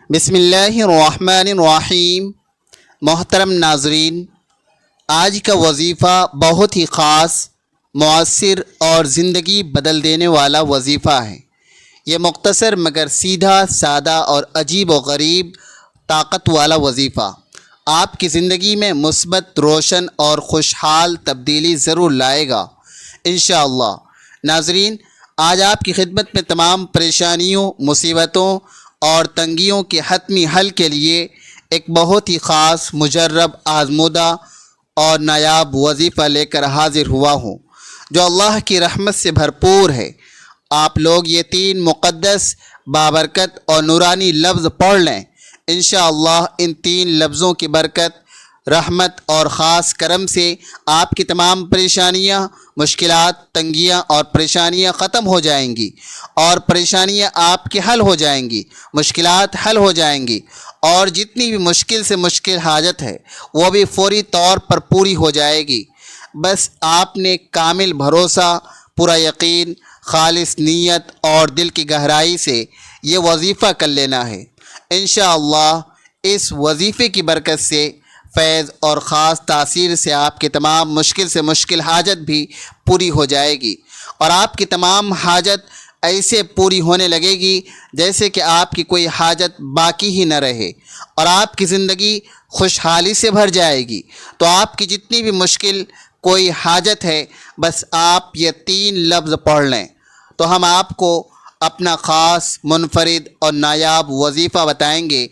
بسم اللہ الرحمن الرحیم۔ محترم ناظرین، آج کا وظیفہ بہت ہی خاص، مؤثر اور زندگی بدل دینے والا وظیفہ ہے۔ یہ مختصر مگر سیدھا، سادہ اور عجیب و غریب طاقت والا وظیفہ آپ کی زندگی میں مثبت، روشن اور خوشحال تبدیلی ضرور لائے گا انشاءاللہ۔ ناظرین، آج آپ کی خدمت میں تمام پریشانیوں، مصیبتوں اور تنگیوں کے حتمی حل کے لیے ایک بہت ہی خاص، مجرب، آزمودہ اور نایاب وظیفہ لے کر حاضر ہوا ہوں، جو اللہ کی رحمت سے بھرپور ہے۔ آپ لوگ یہ 3 مقدس، بابرکت اور نورانی لفظ پڑھ لیں۔ انشاءاللہ ان 3 لفظوں کی برکت، رحمت اور خاص کرم سے آپ کی تمام پریشانیاں، مشکلات، تنگیاں اور پریشانیاں ختم ہو جائیں گی، اور پریشانیاں آپ کی حل ہو جائیں گی، مشکلات حل ہو جائیں گی، اور جتنی بھی مشکل سے مشکل حاجت ہے وہ بھی فوری طور پر پوری ہو جائے گی۔ بس آپ نے کامل بھروسہ، پورا یقین، خالص نیت اور دل کی گہرائی سے یہ وظیفہ کر لینا ہے۔ انشاءاللہ اس وظیفے کی برکت سے، فیض اور خاص تاثیر سے آپ کی تمام مشکل سے مشکل حاجت بھی پوری ہو جائے گی، اور آپ کی تمام حاجت ایسے پوری ہونے لگے گی جیسے کہ آپ کی کوئی حاجت باقی ہی نہ رہے، اور آپ کی زندگی خوشحالی سے بھر جائے گی۔ تو آپ کی جتنی بھی مشکل کوئی حاجت ہے، بس آپ یہ 3 لفظ پڑھ لیں، تو ہم آپ کو اپنا خاص، منفرد اور نایاب وظیفہ بتائیں گے۔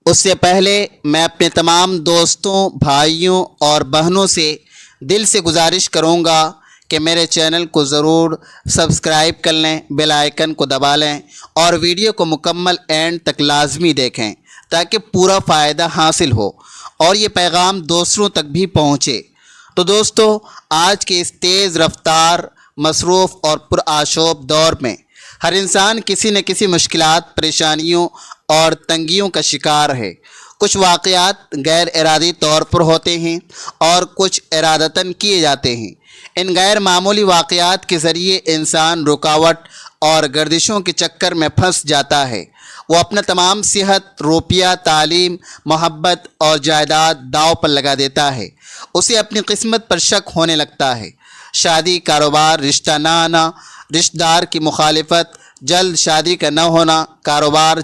اس سے پہلے میں اپنے تمام دوستوں، بھائیوں اور بہنوں سے دل سے گزارش کروں گا کہ میرے چینل کو ضرور سبسکرائب کر لیں، بیل آئیکن کو دبا لیں، اور ویڈیو کو مکمل اینڈ تک لازمی دیکھیں تاکہ پورا فائدہ حاصل ہو اور یہ پیغام دوسروں تک بھی پہنچے۔ تو دوستو، آج کے اس تیز رفتار، مصروف اور پرآشوب دور میں ہر انسان کسی نہ کسی مشکلات، پریشانیوں اور تنگیوں کا شکار ہے۔ کچھ واقعات غیر ارادی طور پر ہوتے ہیں اور کچھ ارادتاً کیے جاتے ہیں۔ ان غیر معمولی واقعات کے ذریعے انسان رکاوٹ اور گردشوں کے چکر میں پھنس جاتا ہے۔ وہ اپنا تمام صحت، روپیہ، تعلیم، محبت اور جائیداد داؤ پر لگا دیتا ہے۔ اسے اپنی قسمت پر شک ہونے لگتا ہے۔ شادی، کاروبار، رشتہ نہ آنا، رشتہ دار کی مخالفت، جلد شادی کا نہ ہونا، کاروبار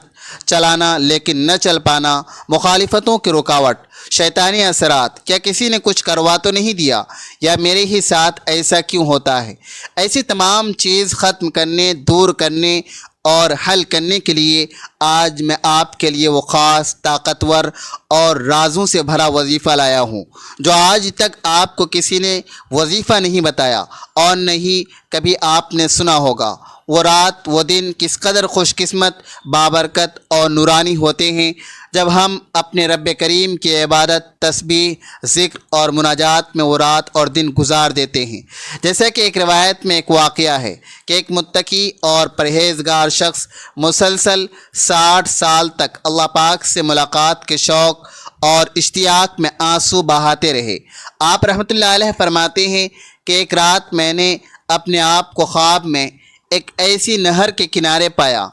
چلانا لیکن نہ چل پانا، مخالفتوں کی رکاوٹ، شیطانی اثرات، کیا کسی نے کچھ کروا تو نہیں دیا، یا میرے ہی ساتھ ایسا کیوں ہوتا ہے۔ ایسی تمام چیز ختم کرنے، دور کرنے اور حل کرنے کے لیے آج میں آپ کے لیے وہ خاص، طاقتور اور رازوں سے بھرا وظیفہ لایا ہوں، جو آج تک آپ کو کسی نے وظیفہ نہیں بتایا اور نہیں کبھی آپ نے سنا ہوگا۔ وہ رات، وہ دن کس قدر خوش قسمت، بابرکت اور نورانی ہوتے ہیں جب ہم اپنے رب کریم کی عبادت، تسبیح، ذکر اور مناجات میں وہ رات اور دن گزار دیتے ہیں۔ جیسا کہ ایک روایت میں ایک واقعہ ہے کہ ایک متقی اور پرہیزگار شخص مسلسل 60 سال تک اللہ پاک سے ملاقات کے شوق اور اشتیاق میں آنسو بہاتے رہے۔ آپ رحمۃ اللہ علیہ فرماتے ہیں کہ ایک رات میں نے اپنے آپ کو خواب میں ایک ایسی نہر کے کنارے پایا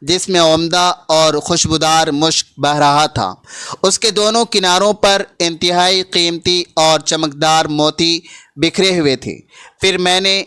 جس میں عمدہ اور خوشبودار مشک بہہ رہا تھا۔ اس کے دونوں کناروں پر انتہائی قیمتی اور چمکدار موتی بکھرے ہوئے تھے۔ پھر میں نے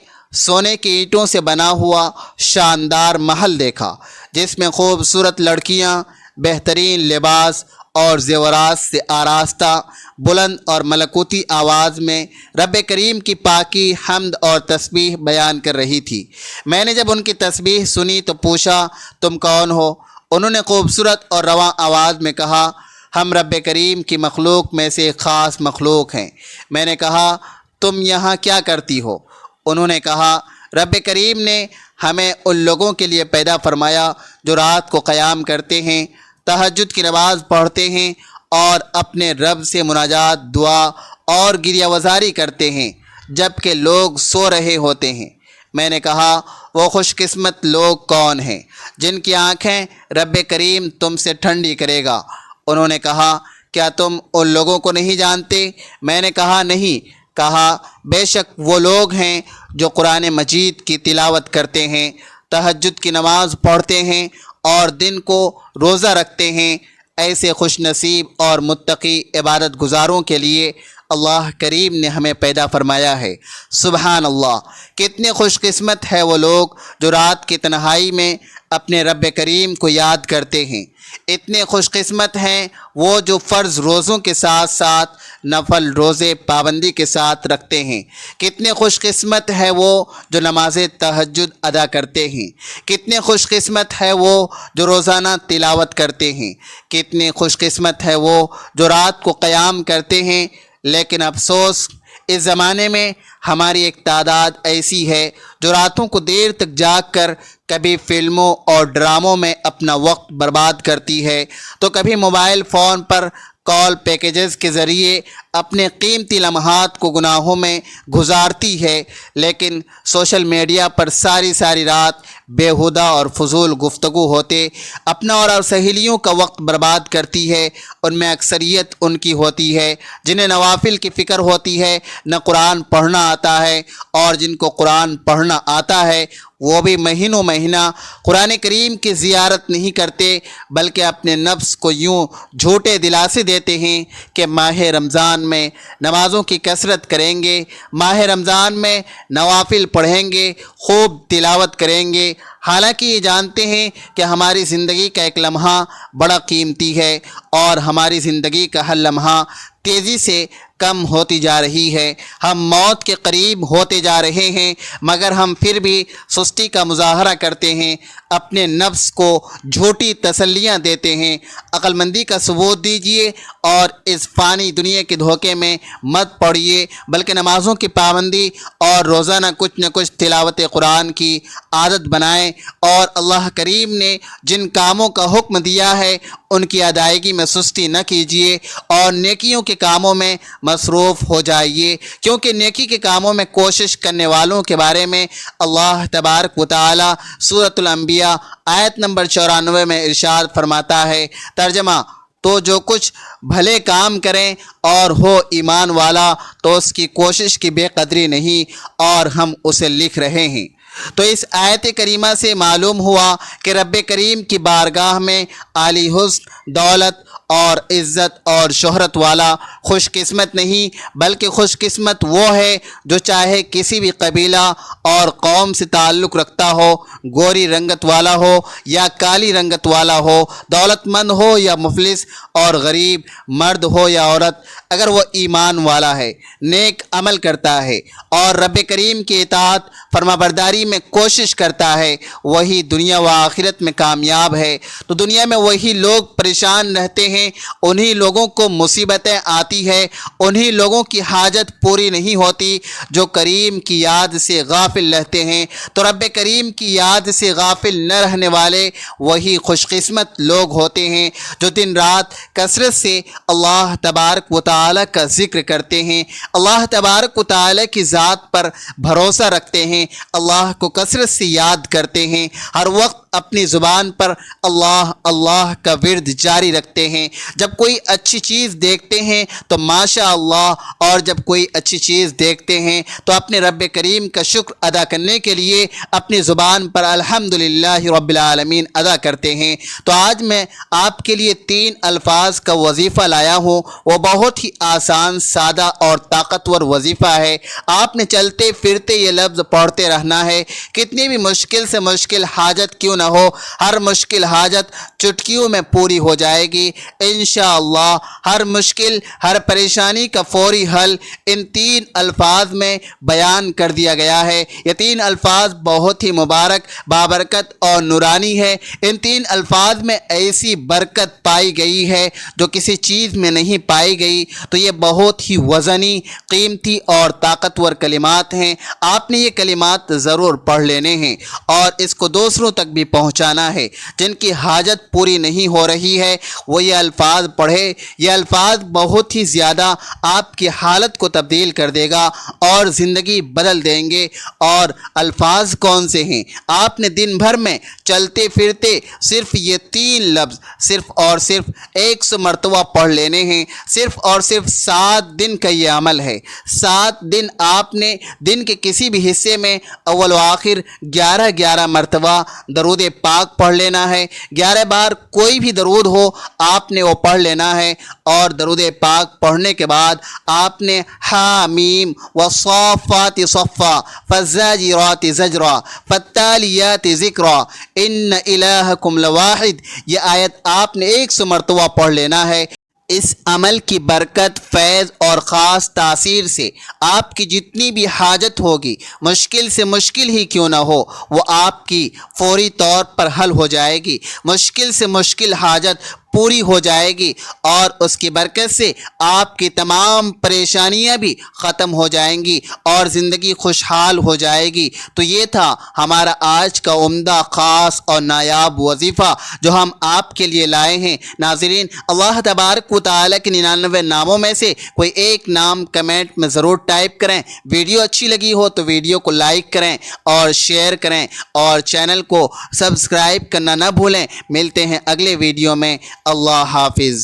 سونے کی اینٹوں سے بنا ہوا شاندار محل دیکھا جس میں خوبصورت لڑکیاں بہترین لباس اور زیورات سے آراستہ بلند اور ملکوتی آواز میں رب کریم کی پاکی، حمد اور تسبیح بیان کر رہی تھی۔ میں نے جب ان کی تسبیح سنی تو پوچھا، تم کون ہو؟ انہوں نے خوبصورت اور رواں آواز میں کہا، ہم رب کریم کی مخلوق میں سے ایک خاص مخلوق ہیں۔ میں نے کہا، تم یہاں کیا کرتی ہو؟ انہوں نے کہا، رب کریم نے ہمیں ان لوگوں کے لیے پیدا فرمایا جو رات کو قیام کرتے ہیں، تہجد کی نماز پڑھتے ہیں اور اپنے رب سے مناجات، دعا اور گریہ وزاری کرتے ہیں جب کہ لوگ سو رہے ہوتے ہیں۔ میں نے کہا، وہ خوش قسمت لوگ کون ہیں جن کی آنکھیں رب کریم تم سے ٹھنڈی کرے گا؟ انہوں نے کہا، کیا تم ان لوگوں کو نہیں جانتے؟ میں نے کہا، نہیں۔ کہا، بے شک وہ لوگ ہیں جو قرآن مجید کی تلاوت کرتے ہیں، تہجد کی نماز پڑھتے ہیں اور دن کو روزہ رکھتے ہیں، ایسے خوش نصیب اور متقی عبادت گزاروں کے لیے اللہ کریم نے ہمیں پیدا فرمایا ہے۔ سبحان اللہ، کتنے خوش قسمت ہے وہ لوگ جو رات کی تنہائی میں اپنے رب کریم کو یاد کرتے ہیں۔ اتنے خوش قسمت ہیں وہ جو فرض روزوں کے ساتھ ساتھ نفل روزے پابندی کے ساتھ رکھتے ہیں۔ کتنے خوش قسمت ہے وہ جو نماز تہجد ادا کرتے ہیں۔ کتنے خوش قسمت ہے وہ جو روزانہ تلاوت کرتے ہیں۔ کتنے خوش قسمت ہے وہ جو رات کو قیام کرتے ہیں۔ لیکن افسوس، اس زمانے میں ہماری ایک تعداد ایسی ہے جو راتوں کو دیر تک جاگ کر کبھی فلموں اور ڈراموں میں اپنا وقت برباد کرتی ہے، تو کبھی موبائل فون پر کال پیکیجز کے ذریعے اپنے قیمتی لمحات کو گناہوں میں گزارتی ہے، لیکن سوشل میڈیا پر ساری رات بیہودہ اور فضول گفتگو ہوتے اپنا اور سہیلیوں کا وقت برباد کرتی ہے۔ ان میں اکثریت ان کی ہوتی ہے جنہیں نوافل کی فکر ہوتی ہے، نہ قرآن پڑھنا آتا ہے، اور جن کو قرآن پڑھنا آتا ہے وہ بھی مہینہ قرآن کریم کی زیارت نہیں کرتے، بلکہ اپنے نفس کو یوں جھوٹے دلاسے دیتے ہیں کہ ماہ رمضان میں نمازوں کی کثرت کریں گے، ماہ رمضان میں نوافل پڑھیں گے، خوب تلاوت کریں گے، حالانکہ یہ جانتے ہیں کہ ہماری زندگی کا ایک لمحہ بڑا قیمتی ہے اور ہماری زندگی کا ہر لمحہ تیزی سے کم ہوتی جا رہی ہے۔ ہم موت کے قریب ہوتے جا رہے ہیں، مگر ہم پھر بھی سستی کا مظاہرہ کرتے ہیں، اپنے نفس کو جھوٹی تسلیاں دیتے ہیں۔ عقل مندی کا ثبوت دیجیے اور اس فانی دنیا کے دھوکے میں مت پڑیے، بلکہ نمازوں کی پابندی اور روزانہ کچھ نہ کچھ تلاوت قرآن کی عادت بنائیں، اور اللہ کریم نے جن کاموں کا حکم دیا ہے ان کی ادائیگی میں سستی نہ کیجیے اور نیکیوں کے کاموں میں مصروف ہو جائیے، کیونکہ نیکی کے کاموں میں کوشش کرنے والوں کے بارے میں اللہ تبارک و تعالی سورۃ الانبیاء آیت نمبر 94 میں ارشاد فرماتا ہے۔ ترجمہ: تو جو کچھ بھلے کام کریں اور ہو ایمان والا تو اس کی کوشش کی بے قدری نہیں، اور ہم اسے لکھ رہے ہیں۔ تو اس آیت کریمہ سے معلوم ہوا کہ رب کریم کی بارگاہ میں عالی حسن، دولت اور عزت اور شہرت والا خوش قسمت نہیں، بلکہ خوش قسمت وہ ہے جو چاہے کسی بھی قبیلہ اور قوم سے تعلق رکھتا ہو، گوری رنگت والا ہو یا کالی رنگت والا ہو، دولت مند ہو یا مفلس، اور غریب، مرد ہو یا عورت، اگر وہ ایمان والا ہے، نیک عمل کرتا ہے اور رب کریم کی اطاعت فرمانبرداری میں کوشش کرتا ہے، وہی دنیا و آخرت میں کامیاب ہے۔ تو دنیا میں وہی لوگ پریشان رہتے ہیں، انہی لوگوں کو مصیبتیں آتی ہے، انہی لوگوں کی حاجت پوری نہیں ہوتی جو کریم کی یاد سے غافل رہتے ہیں۔ تو رب کریم کی یاد سے غافل نہ رہنے والے وہی خوش قسمت لوگ ہوتے ہیں جو دن رات کثرت سے اللہ تبارک و تعالی کا ذکر کرتے ہیں، اللہ تبارک و تعالی کی ذات پر بھروسہ رکھتے ہیں، اللہ کو کثرت سے یاد کرتے ہیں، ہر وقت اپنی زبان پر اللہ اللہ کا ورد جاری رکھتے ہیں۔ جب کوئی اچھی چیز دیکھتے ہیں تو ماشاء اللہ، اور جب کوئی اچھی چیز دیکھتے ہیں تو اپنے رب کریم کا شکر ادا کرنے کے لیے اپنی زبان پر الحمدللہ رب العالمین ادا کرتے ہیں۔ تو آج میں آپ کے لیے 3 الفاظ کا وظیفہ لایا ہوں، وہ بہت ہی آسان، سادہ اور طاقتور وظیفہ ہے۔ آپ نے چلتے پھرتے یہ لفظ پڑھتے رہنا ہے، کتنی بھی مشکل سے مشکل حاجت کیوں نہ ہو، ہر مشکل حاجت چٹکیوں میں پوری ہو جائے گی انشاءاللہ۔ ہر مشکل، ہر پریشانی کا فوری حل ان 3 الفاظ میں بیان کر دیا گیا ہے۔ یہ 3 الفاظ بہت ہی مبارک، بابرکت اور نورانی ہے۔ ان 3 الفاظ میں ایسی برکت پائی گئی ہے جو کسی چیز میں نہیں پائی گئی۔ تو یہ بہت ہی وزنی، قیمتی اور طاقتور کلمات ہیں۔ آپ نے یہ کلمات ضرور پڑھ لینے ہیں اور اس کو دوسروں تک بھی پہنچانا ہے۔ جن کی حاجت پوری نہیں ہو رہی ہے وہ یہ الفاظ پڑھے۔ یہ الفاظ بہت ہی زیادہ آپ کی حالت کو تبدیل کر دے گا اور زندگی بدل دیں گے۔ اور الفاظ کون سے ہیں؟ آپ نے دن بھر میں چلتے پھرتے صرف یہ 3 لفظ صرف اور صرف 100 مرتبہ پڑھ لینے ہیں۔ صرف اور صرف 7 دن کا یہ عمل ہے۔ 7 دن آپ نے دن کے کسی بھی حصے میں اول و آخر 11 مرتبہ درود درود پاک پڑھ لینا ہے۔ 11 بار کوئی بھی درود ہو آپ نے وہ پڑھ لینا ہے، اور درود پاک پڑھنے کے بعد آپ نے حامیم والصافات صفا فالزاجرات زجرا فالتالیات ذکرا ان الہکم لواحد، یہ آیت آپ نے 100 مرتبہ پڑھ لینا ہے۔ اس عمل کی برکت، فیض اور خاص تاثیر سے آپ کی جتنی بھی حاجت ہوگی، مشکل سے مشکل ہی کیوں نہ ہو، وہ آپ کی فوری طور پر حل ہو جائے گی۔ مشکل سے مشکل حاجت پوری ہو جائے گی، اور اس کی برکت سے آپ کی تمام پریشانیاں بھی ختم ہو جائیں گی اور زندگی خوشحال ہو جائے گی۔ تو یہ تھا ہمارا آج کا عمدہ، خاص اور نایاب وظیفہ جو ہم آپ کے لیے لائے ہیں۔ ناظرین، اللہ تبارک و تعالیٰ کے 99 ناموں میں سے کوئی ایک نام کمنٹ میں ضرور ٹائپ کریں۔ ویڈیو اچھی لگی ہو تو ویڈیو کو لائک کریں اور شیئر کریں، اور چینل کو سبسکرائب کرنا نہ بھولیں۔ ملتے ہیں اگلے ویڈیو میں۔ اللہ حافظ۔